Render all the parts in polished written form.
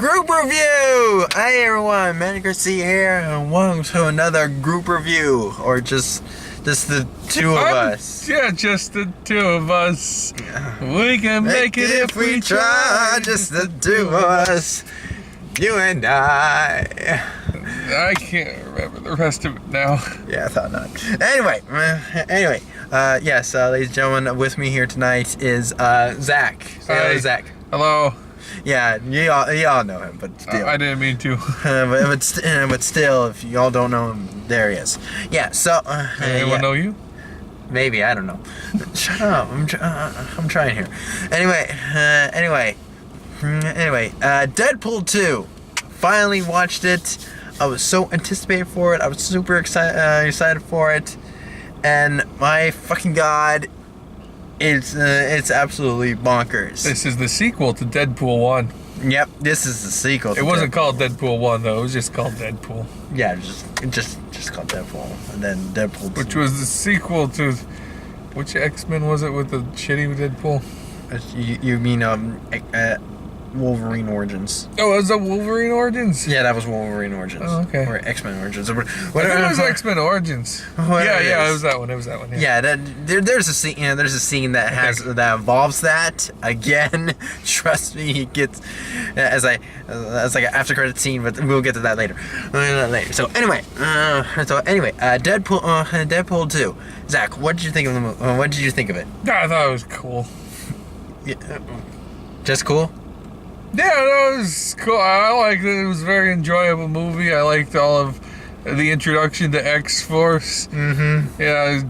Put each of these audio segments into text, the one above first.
Group review! Hey everyone, Manny Garcia here, and welcome to another group review, or just the two of us. Yeah, just the two of us. We can make it if we try. Just the two of us, you and I. I can't remember the rest of it now. Yeah, I thought not. Anyway, yes, ladies and gentlemen, with me here tonight is Zach. Say hello, Hi. Zach. Hello. Yeah, you all know him, but still. I didn't mean to. but still, if y'all don't know him, there he is. Yeah, so... Anyone know you? Maybe, I don't know. Shut up, I'm trying here. Anyway, Deadpool 2. Finally watched it. I was so anticipated for it. I was super excited for it. And my fucking god... It's absolutely bonkers. This is the sequel to Deadpool 1. Yep, this is the sequel. It wasn't called Deadpool 1 though. It was just called Deadpool. Yeah, just called Deadpool, and then Deadpool 2. Which was the sequel to which X-Men was it with the shitty Deadpool? You mean Wolverine Origins? Oh, was that Wolverine Origins? Yeah, that was Wolverine Origins. Oh, okay. Or X-Men Origins. Or I think it was X-Men Origins. Yeah, it was that one. Yeah, there's a scene. There's a scene that that involves that again. Trust me, he gets as like an after credit scene, but we'll get to that later. So anyway, Deadpool 2. Zach, what did you think of the movie? What did you think of it? I thought it was cool. Yeah, just cool. Yeah, that was cool. I liked it. It was a very enjoyable movie. I liked all of the introduction to X-Force. Mm-hmm. Yeah,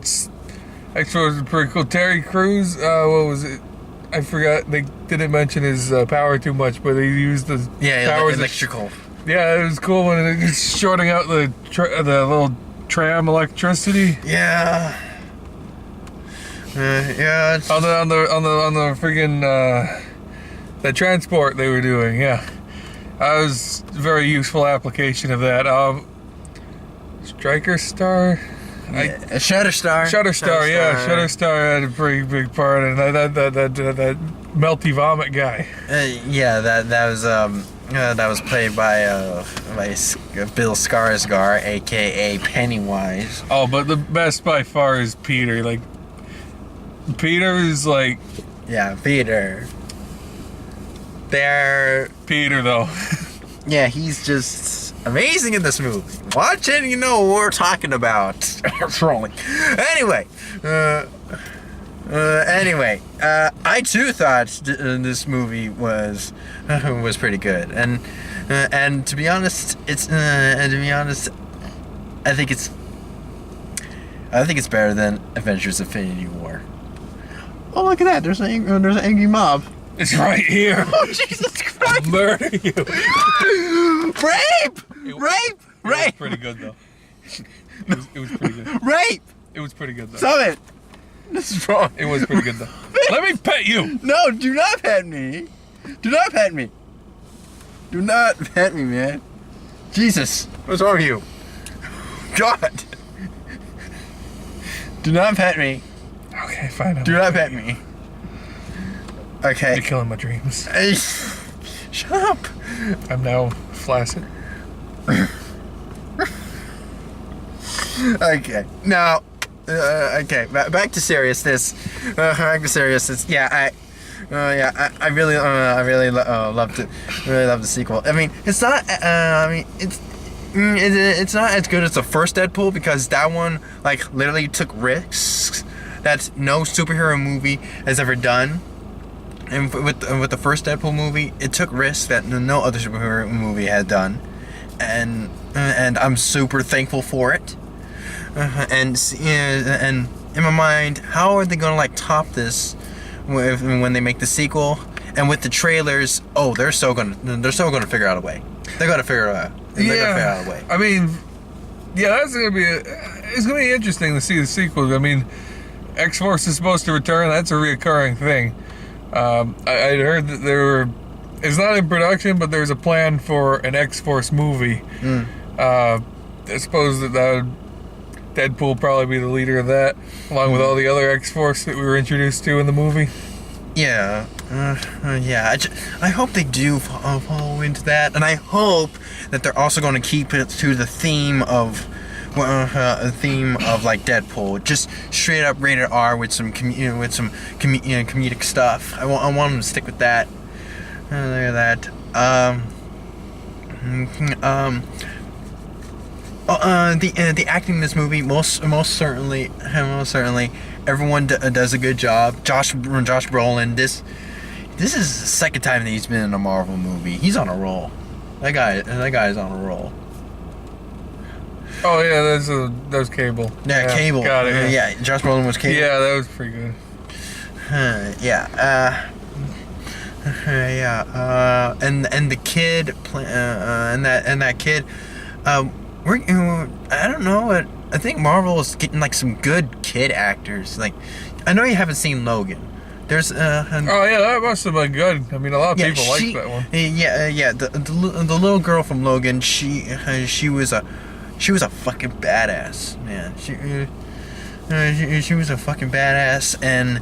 X-Force was pretty cool. Terry Crews, what was it? I forgot. They didn't mention his power too much, but they used the powers. Electrical. Yeah, it was cool when it was shorting out the little tram electricity. Yeah. Yeah. On the friggin' the transport they were doing, yeah. That was a very useful application of that. Striker Star? Shutterstar. Shutterstar, yeah. Shutterstar had a pretty big part in that melty vomit guy. Yeah, that was played by Bill Skarsgård, aka Pennywise. Oh, but the best by far is Peter. Like, Peter is like... Yeah, Peter. Peter, though. Yeah, he's just amazing in this movie. Watch it and you know what we're talking about. Trolling. Anyway, I too thought this movie was pretty good, and to be honest, I think it's better than Avengers: Infinity War. Oh, look at that! There's an angry mob. It's right here. Oh, Jesus Christ! I'll murder you. Rape! It was pretty good, though. It was pretty good. Rape! It was pretty good, though. Stop it! This is wrong. It was pretty good, though. Let me pet you! No, do not pet me. Do not pet me. Do not pet me, man. Jesus, what's wrong with you? God. Do not pet me. Okay, fine. Do not pet me. Okay. You're killing my dreams. Hey, shut up. I'm now flaccid. Okay. Now, okay. Back to seriousness. Yeah, I really loved it. Really loved the sequel. I mean, it's not. It's not as good as the first Deadpool because that one like literally took risks that no superhero movie has ever done. And with the first Deadpool movie, it took risks that no other superhero movie had done, and I'm super thankful for it. And in my mind, how are they gonna like top this when they make the sequel? And with the trailers, they're so gonna figure out a way. They're gonna figure it out. They're gonna figure out a way. I mean, yeah, it's gonna be interesting to see the sequel. I mean, X-Force is supposed to return. That's a reoccurring thing. I'd heard that it's not in production, but there's a plan for an X-Force movie. I suppose that would Deadpool probably be the leader of that, along with all the other X-Force that we were introduced to in the movie. Yeah, Yeah, I hope they do follow into that, and I hope that they're also going to keep it to the theme of like Deadpool, just straight up rated R with some comedic stuff. I want them to stick with that. Look at that. The acting in this movie most certainly everyone does a good job. Josh Brolin, this is the second time that he's been in a Marvel movie. He's on a roll. That guy's on a roll. Oh yeah, that was Cable. Yeah, Cable. Got it. Yeah, Josh Brolin was Cable. Yeah, that was pretty good. Yeah. And the kid, and that kid, I don't know, I think Marvel is getting like some good kid actors. Like, I know you haven't seen Logan. There's oh yeah, that must have been good. I mean, a lot of people liked that one. Yeah. The little girl from Logan, she was a fucking badass, man. She was a fucking badass, and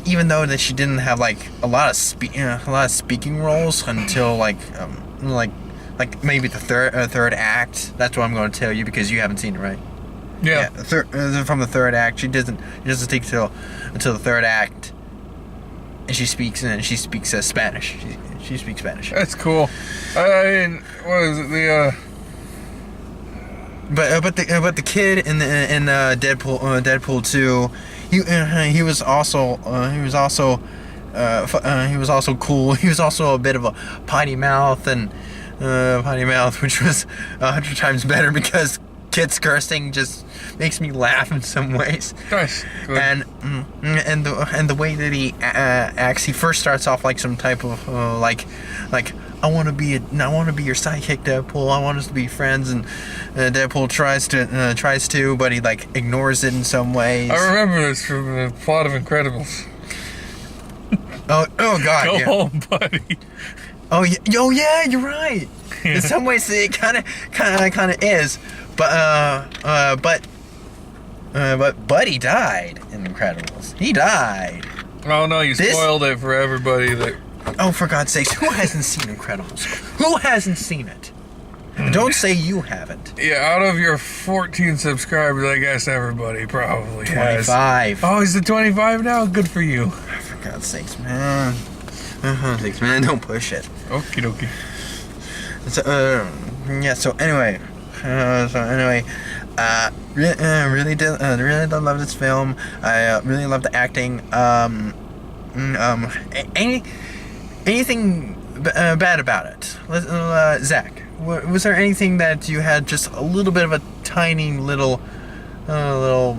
even though that she didn't have like a lot of speaking roles until like maybe the third act. That's what I'm going to tell you because you haven't seen it, right? Yeah. From the third act, she doesn't take until the third act, and she speaks Spanish. She speaks Spanish. That's cool. I mean, what is it? But the kid in Deadpool 2, he was also cool. He was also a bit of a potty mouth, which was 100 times better because kids cursing just makes me laugh in some ways. Nice. Good. And the way that he acts, he first starts off like some type of like I want to be your sidekick, Deadpool. I want us to be friends, and Deadpool tries to, but he like ignores it in some ways. I remember this from the plot of Incredibles. Oh God! Go home, buddy. Oh yeah, you're right. In some ways, it kind of is, but Buddy died in Incredibles. He died. Oh no, you spoiled it for everybody. Oh, for God's sakes, who hasn't seen Incredibles? Who hasn't seen it? Don't say you haven't. Yeah, out of your 14 subscribers, I guess everybody probably 25. has. Oh, he's at 25 now? Good for you. For God's sakes, man. Don't push it. Okie dokie. So, so anyway, really did love this film. I really love the acting. Anything bad about it? Zach, was there anything that you had just a little bit of a tiny little I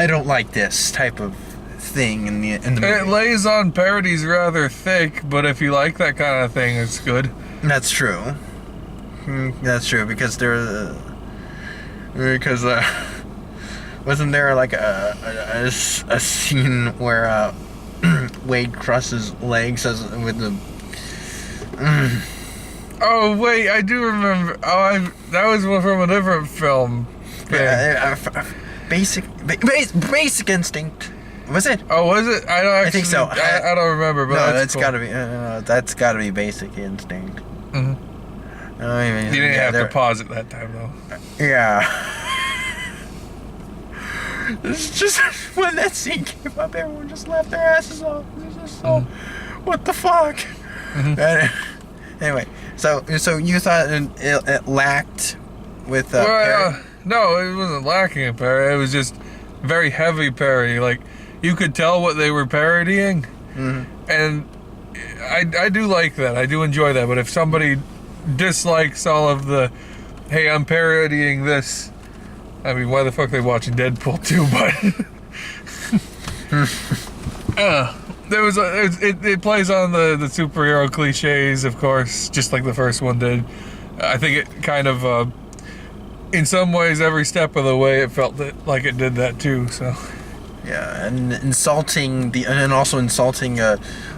don't like this type of thing in the movie? It lays on parodies rather thick, but if you like that kind of thing, it's good. That's true. That's true because wasn't there like a scene where Wade crosses legs with the. Oh wait, I do remember. That was from a different film. Basic Instinct. Was it? Oh, was it? I think so. I don't remember, but no, that's cool. That's gotta be Basic Instinct. Mm-hmm. You didn't have to pause it that time though. Yeah. It's just when that scene came up, everyone just laughed their asses off. It's just so, what the fuck? Mm-hmm. Anyway, so you thought it lacked with parody? No, it wasn't lacking in parody. It was just very heavy parody. Like you could tell what they were parodying, and I do like that. I do enjoy that. But if somebody dislikes all of the, hey, I'm parodying this. I mean, why the fuck are they watching Deadpool 2? But it plays on the superhero cliches, of course, just like the first one did. I think it kind of, in some ways, every step of the way, it felt like it did that too. So. Yeah, and insulting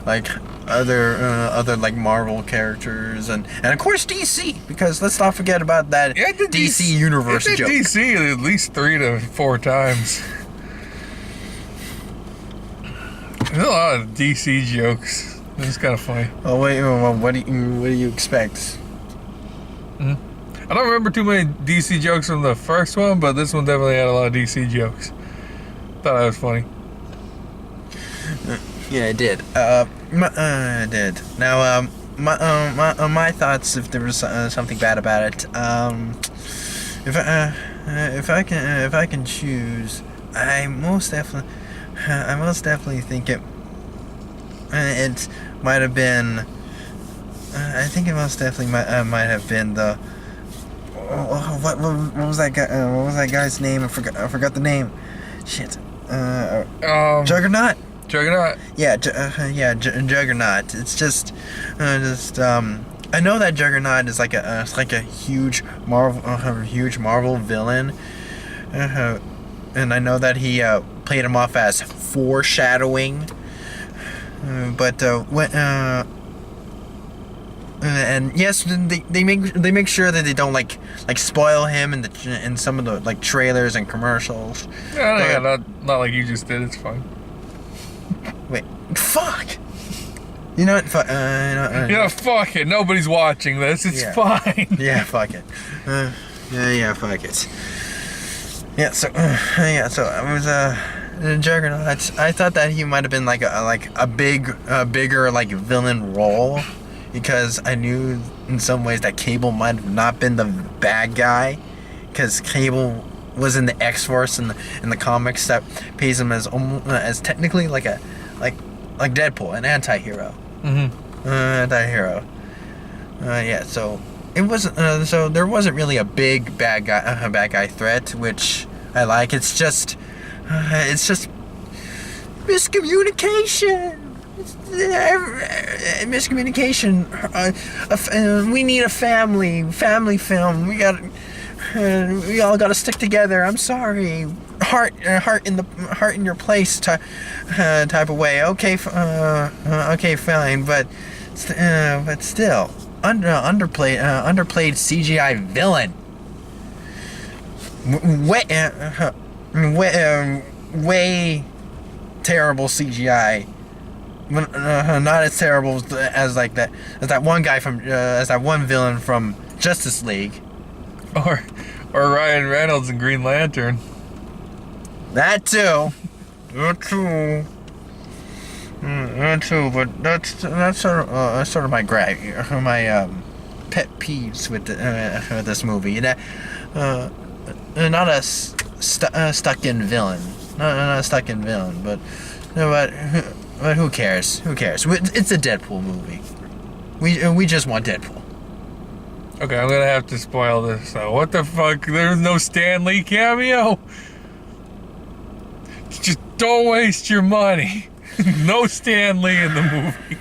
like other like Marvel characters and of course DC, because let's not forget about that DC universe joke. DC at least 3 to 4 times. There's a lot of DC jokes. It's kind of funny. Oh wait, well, what do you expect? I don't remember too many DC jokes from the first one, but this one definitely had a lot of DC jokes. Thought that was funny. Yeah, it did. It did. Now, my thoughts, if there was something bad about it, if I can choose, I most definitely think it might have been. I think it most definitely might have been the. What was that guy? What was that guy's name? I forgot the name. Shit. Juggernaut. Juggernaut. Yeah, Juggernaut. It's just. I know that Juggernaut is like a huge Marvel villain, and I know that he played him off as foreshadowing. But when and yes, they make sure that they don't like spoil him in some of the like trailers and commercials. Yeah, not like you just did. It's fine. Wait, fuck. You know what? Yeah, fuck it. Nobody's watching this. It's fine. Yeah, fuck it. Yeah, fuck it. Yeah, so I was Juggernaut. I thought that he might have been like a bigger like villain role, because I knew in some ways that Cable might have not been the bad guy, because Cable was in the X-Force in the comics that pays him as technically like Deadpool, an anti-hero. Anti-hero. Yeah, so it wasn't. So there wasn't really a big bad guy threat, which I like. It's just miscommunication. Miscommunication. We need a family film. We all got to stick together. I'm sorry. Heart in your place type of way. Okay, fine, but still underplayed CGI villain. Way terrible CGI. Not as terrible as that one guy from as that one villain from Justice League, or Ryan Reynolds in Green Lantern. That too. But that's sort of my pet peeves with this movie. Not a stuck-in villain. Not a stuck-in villain, but who cares? Who cares? It's a Deadpool movie. We just want Deadpool. Okay, I'm gonna have to spoil this. What the fuck? There's no Stan Lee cameo. Just don't waste your money. No Stan Lee in the movie.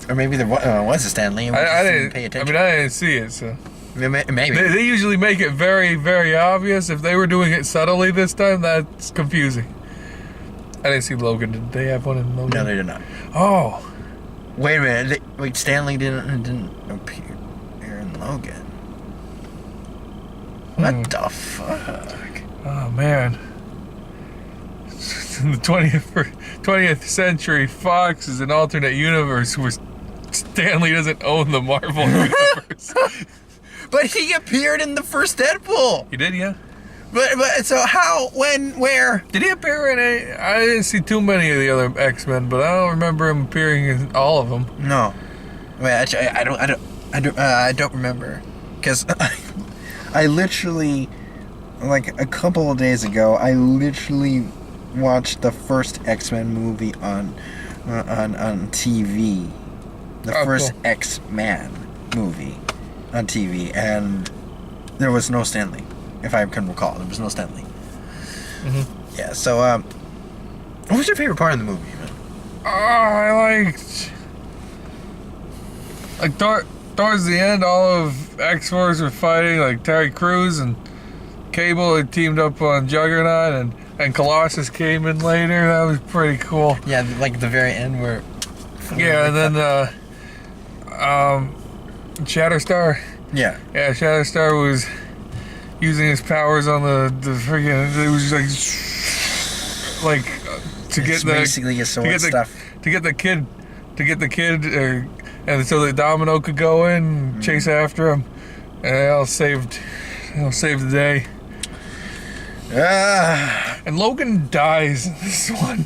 Or maybe there was a Stan Lee. And I didn't pay attention. I didn't see it, so. Maybe. They usually make it very, very obvious. If they were doing it subtly this time, that's confusing. I didn't see Logan. Did they have one in Logan? No, they did not. Oh. Wait a minute. Stan Lee didn't appear in Logan. What the fuck? Oh, man. In the 20th century, Fox is an alternate universe where Stan Lee doesn't own the Marvel universe. But he appeared in the first Deadpool. He did, yeah. But so how, when, where? Did he appear in I didn't see too many of the other X-Men, but I don't remember him appearing in all of them. No. Wait, actually, I don't remember, because I literally, like a couple of days ago, I literally watched the first X-Men movie on TV. The first cool. X-Men movie on TV, and there was no Stan Lee. If I can recall, there was no Stan Lee. Yeah, so, what was your favorite part of the movie, man? I liked towards the end, all of X-Force were fighting, like Terry Crews and Cable had teamed up on Juggernaut, and Colossus came in later. That was pretty cool. Yeah, like the very end where... Yeah, and then, Shatterstar. Yeah. Yeah, Shatterstar was using his powers on the freaking... It was like to get It's the basically a sword stuff. to get the kid, and so the Domino could go in, and chase after him, and they'll save the day. And Logan dies in this one.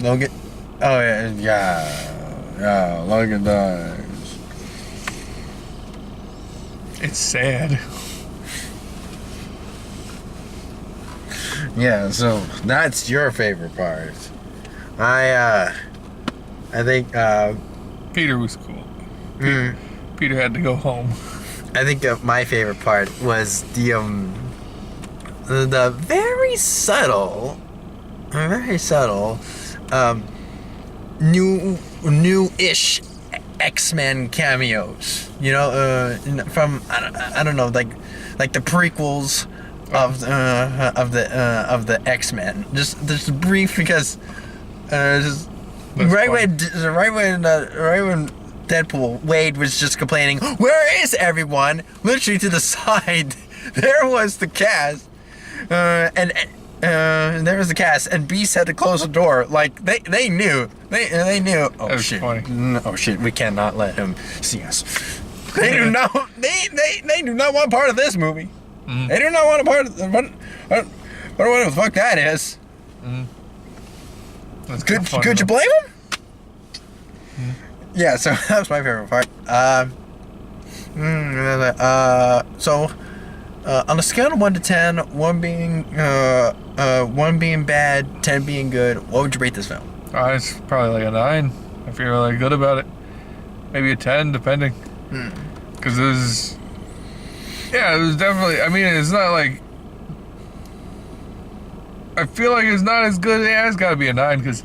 Logan. Oh yeah. Logan dies. It's sad. Yeah. So that's your favorite part. I think. Peter was cool. Mm, Peter had to go home. I think my favorite part was the very subtle, new-ish X-Men cameos. You know, from I don't know, like the prequels of the X-Men. Just brief because just right when Deadpool, Wade was just complaining, "Where is everyone?" Literally to the side, there was the cast, and there was the cast, and Beast had to close the door. Like they knew, they knew. Oh shit! Funny. Oh shit! We cannot let him see us. They do not. They do not want part of this movie. Mm-hmm. They do not want a part of. What the fuck that is? That's Could you blame him? Yeah, so that was my favorite part. So on a scale of 1 to 10, 1 being bad, 10 being good, what would you rate this film? It's probably like a 9. I feel really good about it. Maybe a 10, depending. Because it was definitely. I mean, it's not like. I feel like it's not as good. Yeah, it's got to be a 9 because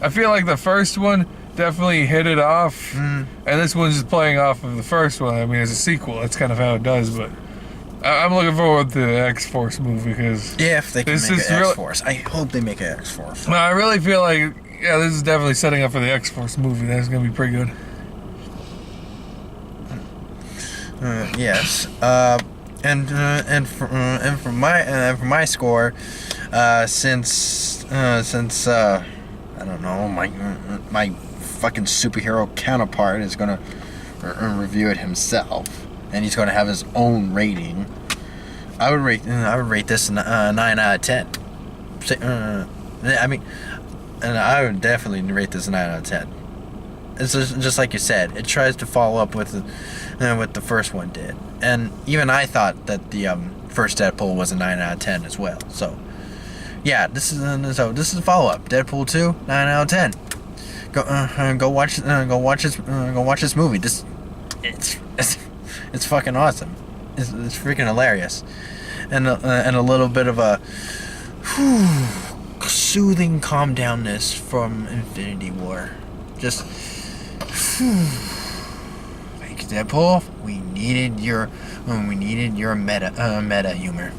I feel like the first one definitely hit it off, and this one's just playing off of the first one. I mean, it's a sequel. That's kind of how it does. But I'm looking forward to the X-Force movie because if they can make an X-Force, I hope they make an X-Force. No, I really feel like this is definitely setting up for the X-Force movie. That's gonna be pretty good. Yes. And for my score, since I don't know, my fucking superhero counterpart is gonna review it himself, and he's gonna have his own rating. I would rate this 9 out of 10. I mean, and I would definitely rate this 9 out of 10. It's just like you said. It tries to follow up with what the first one did, and even I thought that the first Deadpool was a 9 out of 10 as well. So, yeah, this is a follow up. Deadpool 2, 9 out of 10. Go watch this movie. It's fucking awesome. It's freaking hilarious, and a little bit of a soothing calm downness from Infinity War. Just. Thank you, Deadpool. We needed your meta humor.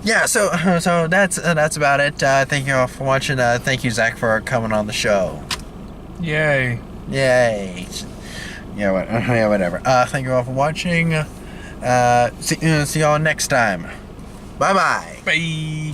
Yeah, so that's about it. Thank you all for watching. Thank you, Zach, for coming on the show. Yay! Yeah, whatever. Thank you all for watching. See y'all next time. Bye. Bye.